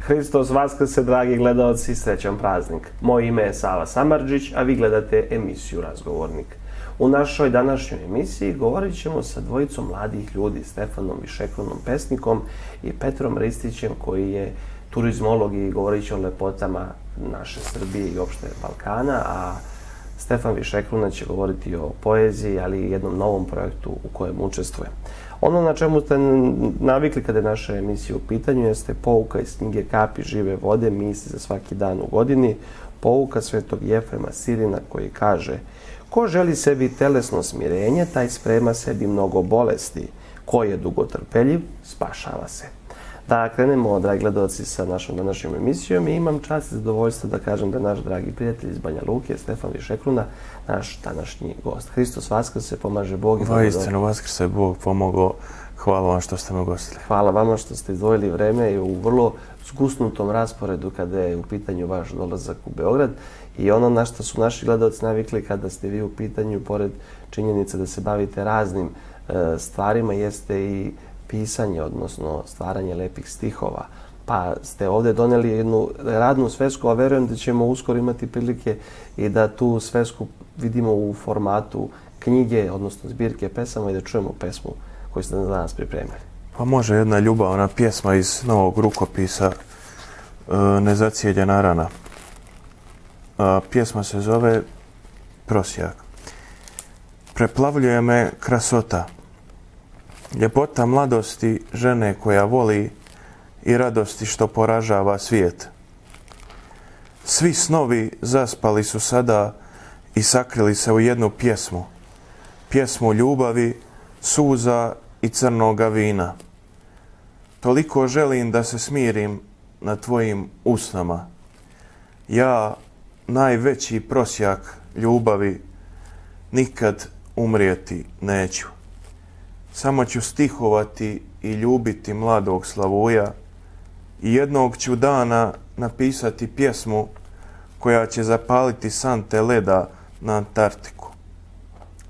Hristos vaskrse, dragi gledaoci, srećan praznik. Moje ime je Sava Samardžić, a vi gledate emisiju Razgovornik. U našoj današnjoj emisiji govorit ćemo sa dvojicom mladih ljudi, Stefanom Višekrunom, pesnikom, i Petrom Ristićem, koji je turizmolog i govorit će o lepotama naše Srbije i opšte Balkana, a Stefan Višekruna će govoriti o poeziji, ali i jednom novom projektu u kojem učestvuje. Ono na čemu ste navikli kada je naša emisija u pitanju jeste pouka iz knjige Kapi žive vode, misli za svaki dan u godini, pouka svetog Jefrema Sirina koji kaže: ko želi sebi telesno smirenje, taj sprema sebi mnogo bolesti. Ko je dugotrpeljiv, spašava se. Da krenemo, dragi gledaoci, sa našom današnjom emisijom, i imam čast i zadovoljstvo da kažem da naš dragi prijatelj iz Banja Luke, Stefan Višekruna, naš današnji gost. Hristos vaskrse, pomaže Bog. Istinu vaskrse, Bog pomogao. Hvala vam što ste me ugostili. Hvala vama što ste izdvojili vreme i u vrlo zgusnutom rasporedu kada je u pitanju vaš dolazak u Beograd. I ono na što su naši gledaoci navikli kada ste vi u pitanju, pored činjenice da se bavite raznim stvarima, jeste i pisanje, odnosno stvaranje lepih stihova. Pa ste ovdje doneli jednu radnu svesku, a verujem da ćemo uskoro imati prilike i da tu svesku vidimo u formatu knjige, odnosno zbirke pesama, i da čujemo pesmu koju ste za nas pripremili. Pa može jedna ljubavna pjesma iz novog rukopisa Nezacijeljena rana. Pjesma se zove Prosjak. Preplavljuje me krasota, ljepota mladosti žene koja voli i radosti što poražava svijet. Svi snovi zaspali su sada i sakrili se u jednu pjesmu. Pjesmu ljubavi, suza i crnoga vina. Toliko želim da se smirim na tvojim usnama. Ja, najveći prosjak ljubavi, nikad umrijeti neću. Samo ću stihovati i ljubiti mladog Slavuja i jednog ću dana napisati pjesmu koja će zapaliti sante leda na Antarktiku.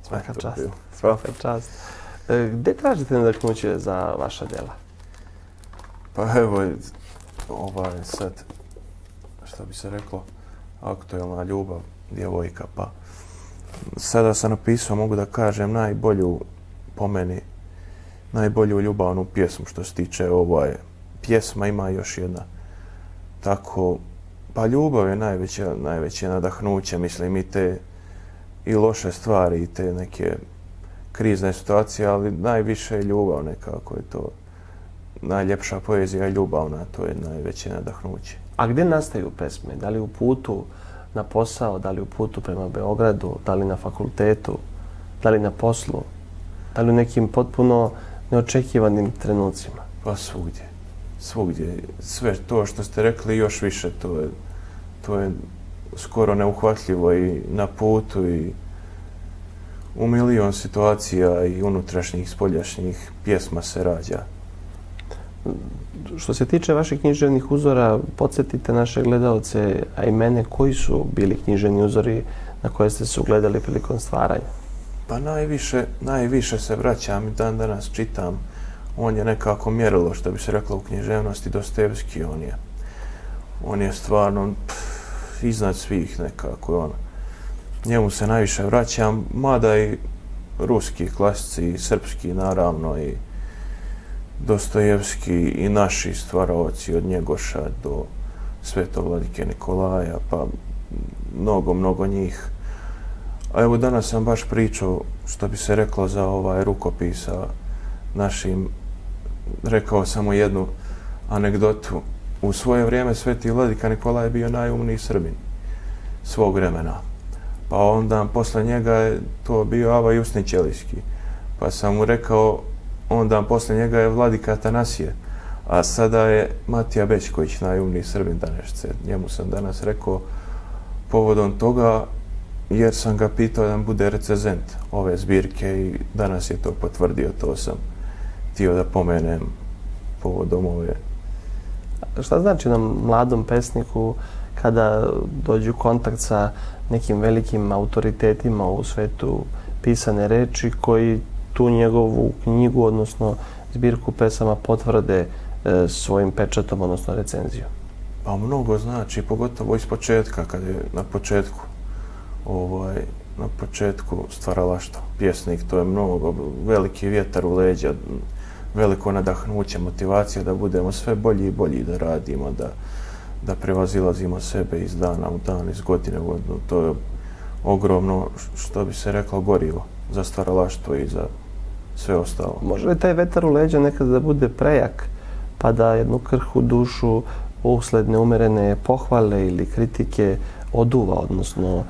Svaka čast. Svaka čast. Gde tražite nadahnuće za vaša djela? Pa evo, sad, što bi se reklo, aktuelna ljubav, djevojka, pa sada sam napisao, mogu da kažem, najbolju, po meni, najbolju ljubavnu pjesmu što se tiče pjesma. Ima još jedna. Tako, pa ljubav je najveće nadahnuće, mislim, i te i loše stvari i te neke krizne situacije, ali najviše je ljubav nekako, je to najljepša poezija je ljubavna, to je najveće nadahnuće. A gdje nastaju pesme? Da li u putu na posao, da li u putu prema Beogradu, da li na fakultetu, da li na poslu, da li u nekim potpuno neočekivanim trenucima? Pa svugdje. Svugdje. Sve to što ste rekli još više, to je skoro neuhvatljivo i na putu i u milion situacija i unutrašnjih, spoljašnjih pjesma se rađa. Što se tiče vaših književnih uzora, podsjetite naše gledaoce, a i mene, koji su bili književni uzori na koje ste se ugledali prilikom stvaranja? Pa najviše se vraćam i dan danas čitam. On je nekako mjerilo, što bi se reklo u književnosti, Dostojevski. On je stvarno iznad svih nekako. Njemu se najviše vraćam, mada i ruski klasici, i srpski naravno, i Dostojevski, i naši stvaraoci od Njegoša do Svetog Vladike Nikolaja, pa mnogo njih. A evo danas sam baš pričao, što bi se reklo, za rukopisa našim. Rekao sam mu jednu anegdotu u svoje vrijeme sveti vladika Nikolaj je bio najumniji Srbin svog vremena. Pa onda posle njega je to bio Ava Jusni Ćelijski. Pa sam mu rekao, onda posle njega je vladika Atanasije, a sada je Matija Bećković najumniji Srbin današnjice. Njemu sam danas rekao povodom toga, jer sam ga pitao da bude recenzent ove zbirke i danas je to potvrdio, to sam htio da pomenem povodom ove. Šta znači nam mladom pesniku kada dođe u kontakt sa nekim velikim autoritetima u svetu pisane reči koji tu njegovu knjigu, odnosno zbirku pesama potvrde svojim pečatom, odnosno recenzijom? Pa mnogo znači, pogotovo iz početka, kad je na početku stvaralaštva. Pjesnik, to je mnogo, veliki vjetar u leđa, veliko nadahnuće, motivacija da budemo sve bolji i bolji, da radimo, da prevazilazimo sebe iz dana u dan, iz godine u godinu. To je ogromno, što bi se reklo, gorivo za stvaralaštvo i za sve ostalo. Može li taj vetar u leđa nekada da bude prejak, pa da jednu krhku dušu usled neumerene pohvale ili kritike oduva, odnosno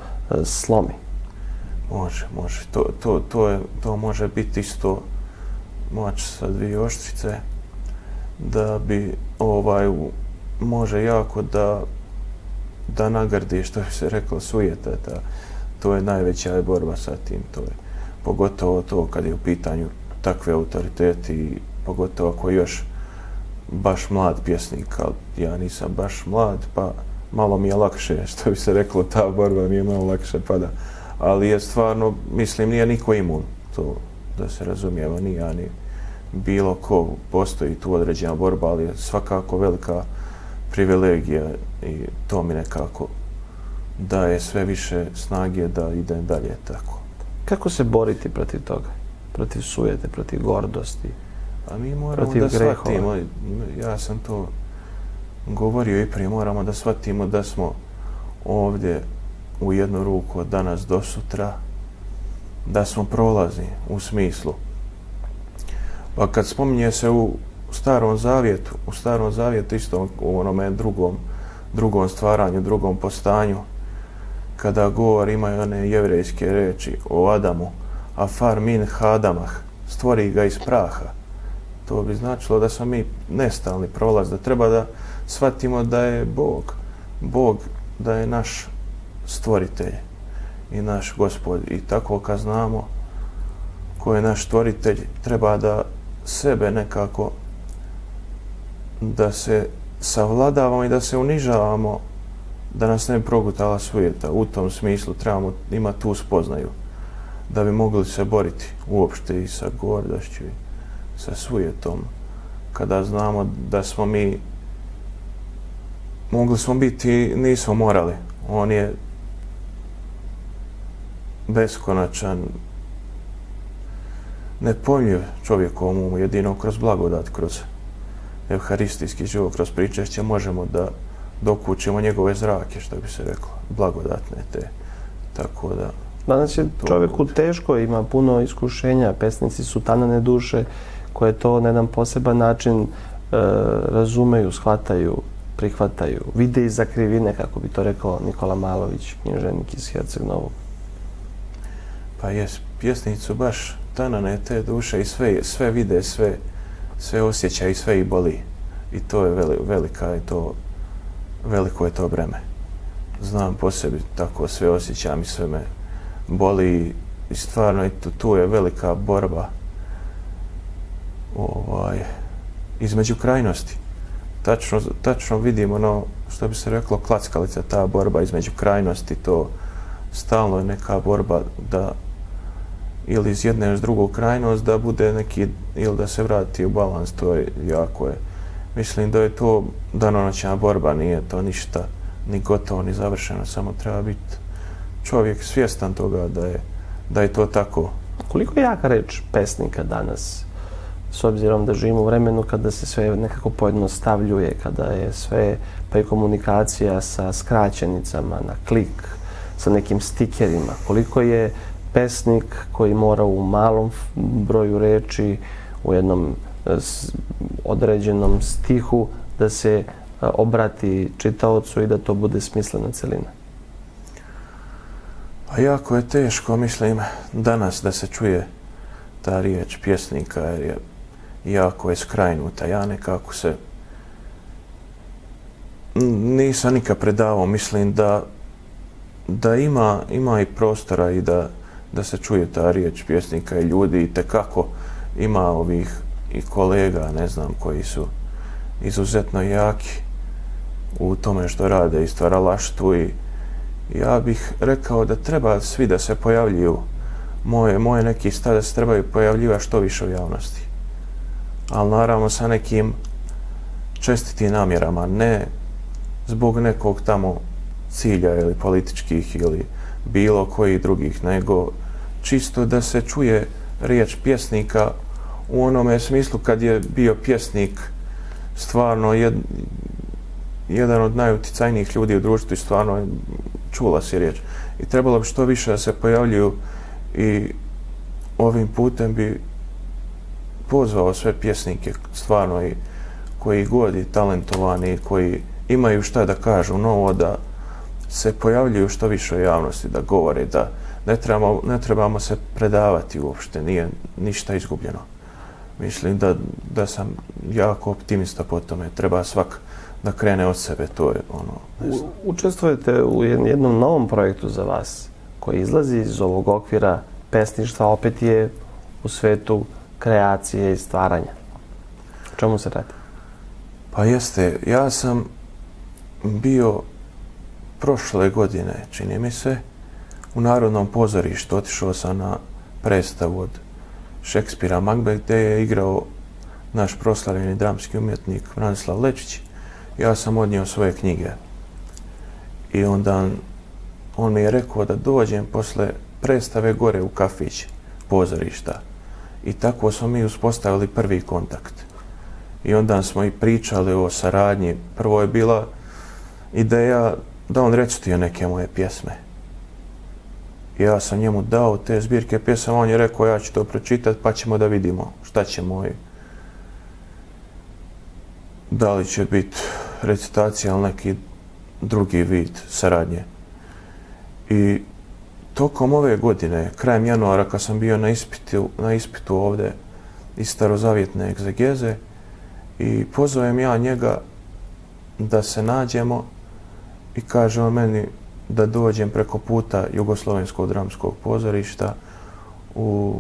slomi? Može. To može biti isto mač sa dvije oštrice, da bi može jako da nagrdi, što bi se reklo, sujeta. To je najveća borba sa tim. To je pogotovo to kad je u pitanju takve autoriteti i pogotovo ako je još baš mlad pjesnik, ali ja nisam baš mlad, pa malo mi je lakše, što bi se reklo, ta borba mi je malo lakše pada. Ali je stvarno, mislim, nije niko imun, to da se razumijemo, ni ja, ni bilo ko, postoji tu određena borba, ali je svakako velika privilegija i to mi nekako daje sve više snage da idem dalje tako. Kako se boriti protiv toga? Protiv sujete, protiv gordosti? A mi moramo da shvatimo, ja sam to govorio i prije, moramo da shvatimo da smo ovdje u jednu ruku od danas do sutra, da smo prolazni u smislu. Pa kad spominje se u Starom Zavjetu isto u onome drugom stvaranju, drugom postanju, kada govor imaju one jevrejske reči o Adamu, afar min hadamah, stvori ga iz praha. To bi značilo da smo mi nestalni prolaz, da treba da shvatimo da je Bog da je naš stvoritelj i naš Gospod. I tako kad znamo ko je naš stvoritelj, treba da sebe nekako da se savladavamo i da se unižavamo, da nas ne bi progutala sujeta. U tom smislu trebamo imati tu spoznaju da bi mogli se boriti uopšte i sa gordošću i sa sujetom. Kada znamo da smo mi mogli smo biti, nismo morali. On je beskonačan, nepojmljiv čovjekovom umu, jedino kroz blagodat, kroz evharistijski život, kroz pričešće možemo da dokučimo njegove zrake, što bi se reklo, blagodatne te. Tako da... Danas je čovjeku teško, ima puno iskušenja, pesnici su tanane duše koje to na jedan poseban način razumeju, shvataju, prihvataju, vide iza krivine, kako bi to rekao Nikola Malović, književnik iz Herceg Novog. Pa jes, pjesnici su baš tanane te duše i sve vide, sve osjeća i sve ih boli. I to je veliko je to breme. Znam po sebi, tako sve osjećam i sve me boli i stvarno tu je velika borba između krajnosti. Tačno vidimo što bi se reklo klackalica, ta borba između krajnosti, to stalno je neka borba da ili iz jedne iz drugog krajnost da bude neki, ili da se vrati u balans, to je jako je. Mislim da je to danonoćna borba, nije to ništa ni gotovo, ni završeno, samo treba biti čovjek svjestan toga da je to tako. Koliko je jaka reč pesnika danas, s obzirom da živimo u vremenu kada se sve nekako pojednostavljuje, kada je sve, pa i komunikacija sa skraćenicama, na klik, sa nekim stikerima, koliko je pesnik koji mora u malom broju reči, u jednom određenom stihu, da se obrati čitaocu i da to bude smislena celina? Pa jako je teško, mislim, danas da se čuje ta riječ pjesnika, jer je jako je skrajnuta. Ja nekako se nisam nikad predavao, mislim da ima i prostora i da se čuje ta riječ pjesnika i ljudi itekako ima ovih i kolega, ne znam, koji su izuzetno jaki u tome što rade i stvaralaštvu i ja bih rekao da treba svi da se pojavljuju. Moje neki stav da se trebaju pojavljivati što više u javnosti. Ali naravno sa nekim čestitim namjerama, ne zbog nekog tamo cilja ili političkih ili bilo kojih drugih, nego čisto da se čuje riječ pjesnika u onome smislu kad je bio pjesnik stvarno jedan od najuticajnijih ljudi u društvu i stvarno čula se riječ. I trebalo bi što više da se pojavljuju i ovim putem bi pozvao sve pjesnike stvarno i koji god i talentovani, koji imaju šta da kažu novo, da se pojavljuju što više u javnosti, da govore, da ne trebamo se predavati uopšte, nije ništa izgubljeno. Mislim da sam jako optimista po tome, treba svak da krene od sebe, to je ono. Učestvujete u jednom novom projektu za vas, koji izlazi iz ovog okvira pesništva, opet je u svetu kreacije i stvaranja. O čemu se radi? Pa jeste, ja sam bio prošle godine, čini mi se, u Narodnom pozorištu. Otišao sam na predstavu od Šekspira Macbeth, gdje je igrao naš proslavljeni dramski umjetnik Branislav Lečić. Ja sam odnio svoje knjige. I onda on mi je rekao da dođem posle predstave gore u kafić pozorišta. I tako smo mi uspostavili prvi kontakt. I onda smo i pričali o saradnji. Prvo je bila ideja da on recituje neke moje pjesme. Ja sam njemu dao te zbirke pjesama, on je rekao ja ću to pročitati pa ćemo da vidimo šta ćemo i da li će biti recitacija ili neki drugi vid saradnje. I tokom ove godine, krajem januara, kad sam bio na ispitu ovdje iz starozavjetne egzegeze i pozovem ja njega da se nađemo i kaže on meni da dođem preko puta Jugoslovenskog dramskog pozorišta u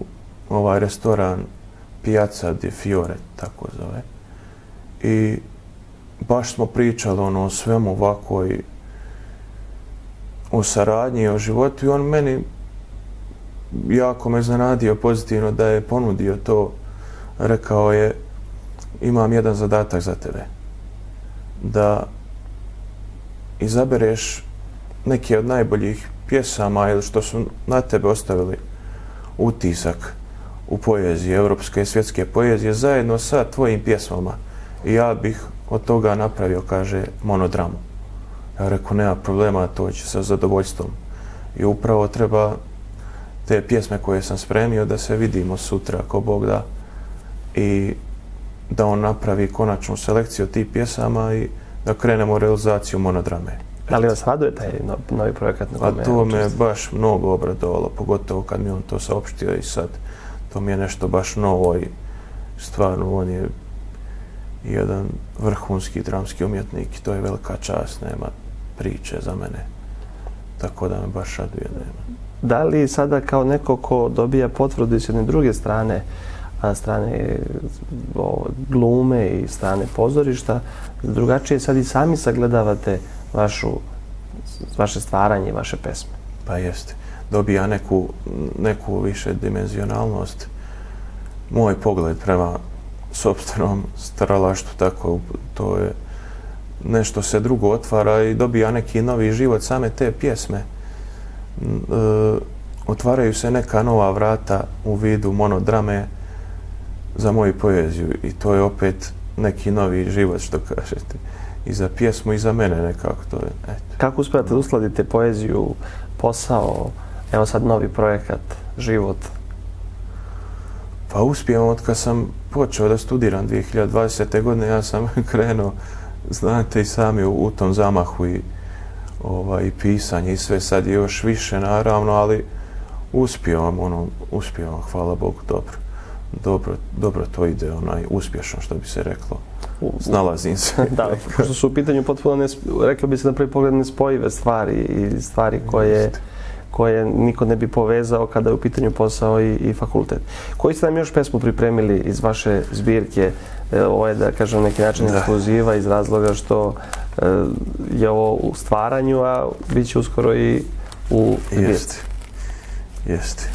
ovaj restoran Piazza di Fiore, tako zove. I baš smo pričali o svemu ovako i o saradnji, o životu i on meni jako me iznenadio pozitivno da je ponudio to. Rekao je, imam jedan zadatak za tebe. Da izabereš neke od najboljih pjesama ili što su na tebe ostavili utisak u poeziji, evropske i svjetske poezije, zajedno sa tvojim pjesmama. I ja bih od toga napravio, kaže, monodramu. Ja rekao, nema problema, to će sa zadovoljstvom. I upravo treba te pjesme koje sam spremio da se vidimo sutra, ako Bog da, i da on napravi konačnu selekciju tih pjesama i da krenemo u realizaciju monodrame. Da li vas raduje taj novi projekat na kome? A to me baš mnogo obradovalo, pogotovo kad mi on to saopštio i sad to mi je nešto baš novo i stvarno on je jedan vrhunski dramski umjetnik i to je velika čast, nema priče za mene. Tako da me baš raduje da ima. Da li sada kao neko ko dobija potvrdu s jedne druge strane, strane glume i strane pozorišta, drugačije sad i sami sagledavate vaše stvaranje i vaše pesme? Pa jeste. Dobija neku više dimenzionalnost. Moj pogled prema sopstvenom stvaralaštvu, tako to je nešto se drugo otvara i dobija neki novi život. Same te pjesme otvaraju se neka nova vrata u vidu monodrame za moju poeziju i to je opet neki novi život, što kažete. I za pjesmu i za mene nekako to je. Eto. Kako uspijete da uskladite poeziju, posao, evo sad novi projekat, život? Pa uspijem od kad sam počeo da studiram 2020. godine, ja sam krenuo znate i sami u tom zamahu i pisanje i sve sad je još više naravno, ali uspio vam, hvala Bogu, dobro to ide, uspješno, što bi se reklo. Snalazim se. Da, pošto su u pitanju potpuno, reklo bi se na prvi pogled, nespojive stvari i stvari koje niko ne bi povezao kada je u pitanju posao i fakultet. Koji ste nam još pesmu pripremili iz vaše zbirke? Ovo je, da kažem, neki način ekskluziva iz razloga što je ovo u stvaranju, a bit će uskoro i u zbirci. Jeste.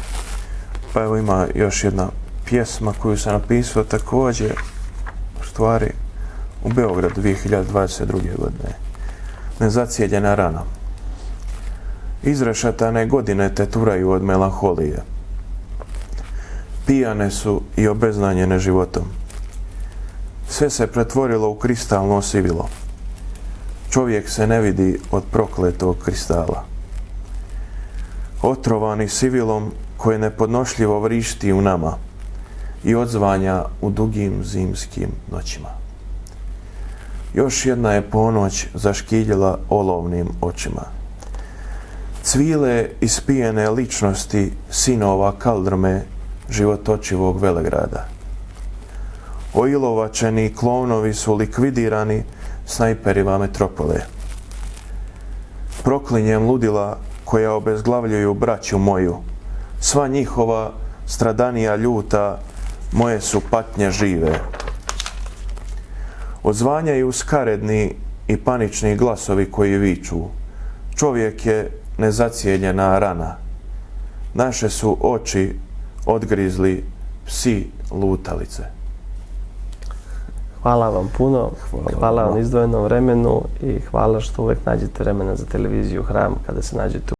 Pa evo ima još jedna pjesma koju sam napisao također, u stvari, u Beogradu 2022. godine. Nezacijeljena rana. Izrešetane godine te turaju od melanholije. Pijane su i obeznanjene životom. Sve se pretvorilo u kristalno sivilo. Čovjek se ne vidi od prokletog kristala. Otrovani sivilom koje nepodnošljivo vrišti u nama i odzvanja u dugim zimskim noćima. Još jedna je ponoć zaškiljila olovnim očima. Cvile ispijene ličnosti sinova kaldrme životočivog velegrada. Oilovačeni klovnovi su likvidirani snajperima metropole. Proklinjem ludila koja obezglavljuju braću moju, sva njihova stradanija ljuta, moje su patnje žive. Odzvanjaju skaredni i panični glasovi koji viču. Čovjek je nezacijeljena rana. Naše su oči odgrizli psi lutalice. Hvala vam puno, hvala vam na izdvojenom vremenu i hvala što uvek nađete vremena za televiziju Hram kada se nađete